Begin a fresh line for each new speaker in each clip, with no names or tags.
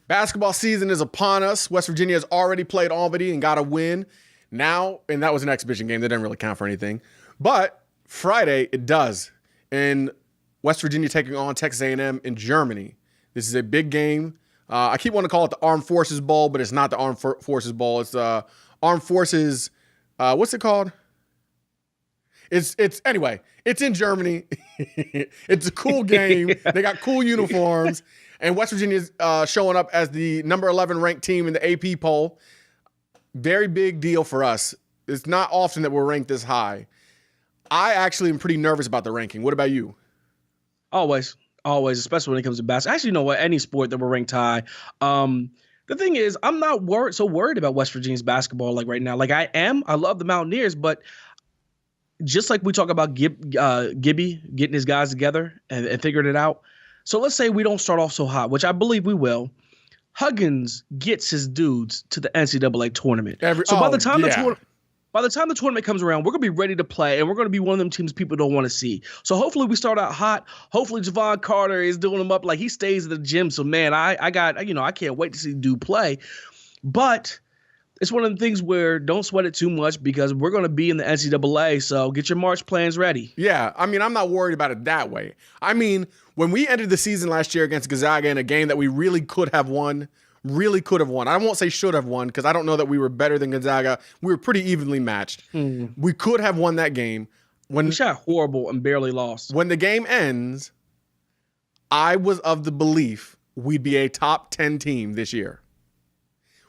Basketball season is upon us. West Virginia has already played Albany and got a win. Now, and that was an exhibition game. That didn't really count for anything. But Friday, it does. And West Virginia taking on Texas A&M in Germany. This is a big game. I keep wanting to call it the Armed Forces Bowl, but it's not the Armed Forces Bowl. It's Armed Forces. What's it called? Anyway, it's in Germany. It's a cool game. They got cool uniforms. And West Virginia's showing up as the number 11 ranked team in the AP poll. Very big deal for us. It's not often that we're ranked this high. I actually am pretty nervous about the ranking. What about you?
Always, especially when it comes to basketball. Actually, you know what? Any sport that we're ranked high. The thing is, I'm not so worried about West Virginia's basketball like right now. Like I am. I love the Mountaineers, but just like we talk about Gibby getting his guys together and figuring it out. So let's say we don't start off so hot, which I believe we will. Huggins gets his dudes to the NCAA tournament. By the time the tournament comes around, we're going to be ready to play, and we're going to be one of them teams people don't want to see. So hopefully we start out hot. Hopefully Javon Carter is doing them up like he stays at the gym. So, man, I can't wait to see dude play. But it's one of the things where don't sweat it too much because we're going to be in the NCAA, so get your March plans ready.
Yeah, I mean, I'm not worried about it that way. I mean, when we ended the season last year against Gonzaga in a game that we really could have won, I won't say should have won because I don't know that we were better than Gonzaga. We were pretty evenly matched. We could have won that game.
We shot horrible and barely lost.
When the game ends, I was of the belief we'd be a top 10 team this year.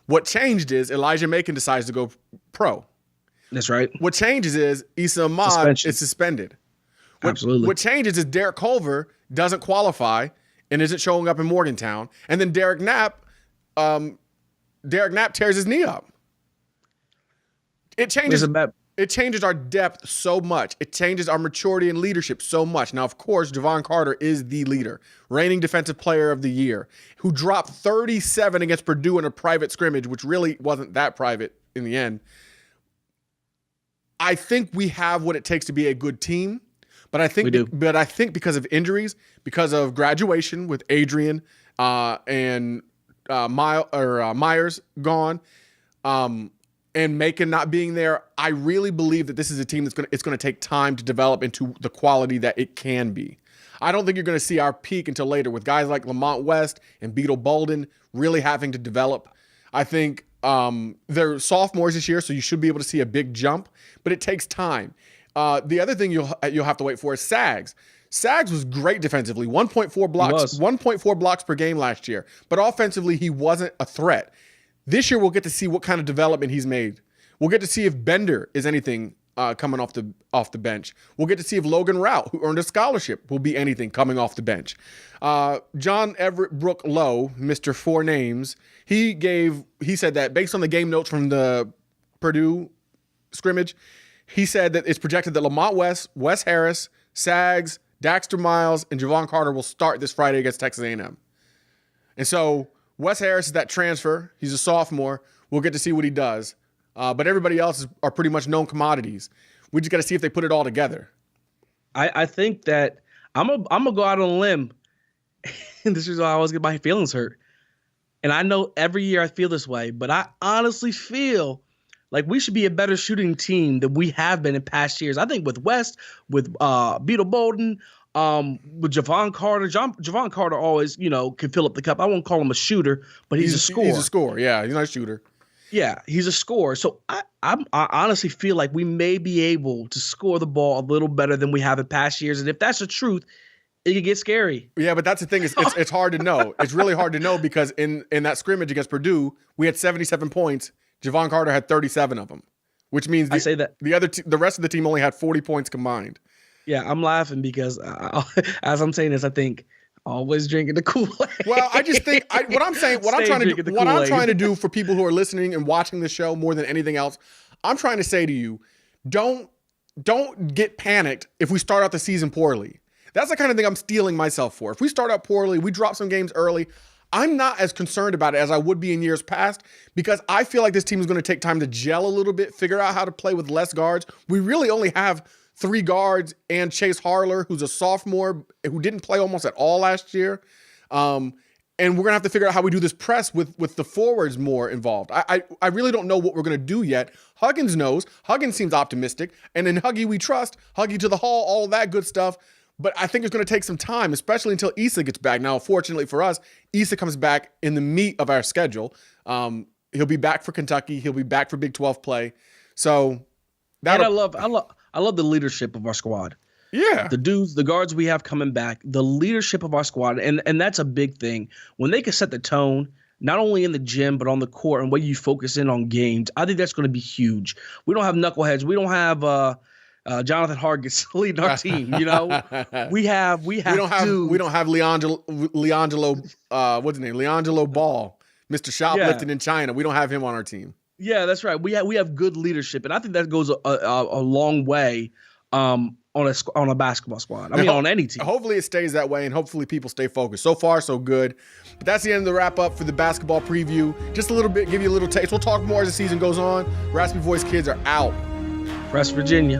What changed is Elijah Macon decides to go pro.
That's right.
What changes is Issa Ahmad is suspended.
Absolutely.
What changes is Derek Culver doesn't qualify and isn't showing up in Morgantown. And then Derek Knapp tears his knee up. It changes our depth so much. It changes our maturity and leadership so much. Now, of course, Javon Carter is the leader, reigning defensive player of the year, who dropped 37 against Purdue in a private scrimmage, which really wasn't that private in the end. I think we have what it takes to be a good team, but I think because of injuries, because of graduation with Adrian and Myers gone, and Macon not being there, I really believe that this is a team it's going to take time to develop into the quality that it can be. I don't think you're going to see our peak until later with guys like Lamont West and Beetle Bolden really having to develop. I think they're sophomores this year, so you should be able to see a big jump, but it takes time. The other thing you'll have to wait for is Sags. Sags was great defensively, 1.4 blocks per game last year, but offensively he wasn't a threat. This year we'll get to see what kind of development he's made. We'll get to see if Bender is anything coming off the bench. We'll get to see if Logan Rout, who earned a scholarship, will be anything coming off the bench. John Everett Brook Lowe, Mr. Four Names, he said that based on the game notes from the Purdue scrimmage, he said that it's projected that Lamont West, Wes Harris, Sags, Daxter Miles, and Javon Carter will start this Friday against Texas A&M. And so Wes Harris is that transfer. He's a sophomore. We'll get to see what he does. But everybody else are pretty much known commodities. We just got to see if they put it all together.
I think that I'm gonna go out on a limb. And this is why I always get my feelings hurt. And I know every year I feel this way, but I honestly feel like we should be a better shooting team than we have been in past years. I think with West, with Beetle Bolden, with Javon Carter. Javon Carter always, can fill up the cup. I won't call him a shooter, but he's a scorer.
He's a scorer, yeah. He's not a shooter.
Yeah, he's a scorer. So I honestly feel like we may be able to score the ball a little better than we have in past years. And if that's the truth, it could get scary.
Yeah, but that's the thing. It's hard to know. It's really hard to know because in that scrimmage against Purdue, we had 77 points. Javon Carter had 37 of them, which means the rest of the team only had 40 points combined.
Yeah, I'm laughing because as I'm saying this, I think always drinking the Kool-Aid.
Well, I just think what I'm trying to do for people who are listening and watching the show more than anything else, I'm trying to say to you, don't get panicked if we start out the season poorly. That's the kind of thing I'm steeling myself for. If we start out poorly, we drop some games early, I'm not as concerned about it as I would be in years past because I feel like this team is going to take time to gel a little bit, figure out how to play with less guards. We really only have 3 guards and Chase Harler, who's a sophomore, who didn't play almost at all last year. And we're going to have to figure out how we do this press with the forwards more involved. I really don't know what we're going to do yet. Huggins knows. Huggins seems optimistic. And in Huggy we trust. Huggy to the hall, all of that good stuff. But I think it's going to take some time, especially until Issa gets back. Now, fortunately for us, Issa comes back in the meat of our schedule. He'll be back for Kentucky. He'll be back for Big 12 play. So
and I love the leadership of our squad.
Yeah.
The guards we have coming back, the leadership of our squad, and that's a big thing. When they can set the tone, not only in the gym, but on the court and where you focus in on games, I think that's going to be huge. We don't have knuckleheads. We don't have Jonathan Hargis leading our team. You know, we don't have
Leangelo, what's his name? Leangelo Ball, Mr. Shoplifting in China. We don't have him on our team.
Yeah, that's right. We have good leadership, and I think that goes a long way on a basketball squad. I mean, on any team.
Hopefully it stays that way, and hopefully people stay focused. So far, so good. But that's the end of the wrap up for the basketball preview. Just a little bit, give you a little taste. We'll talk more as the season goes on. Raspy Voice Kids are out.
Press Virginia.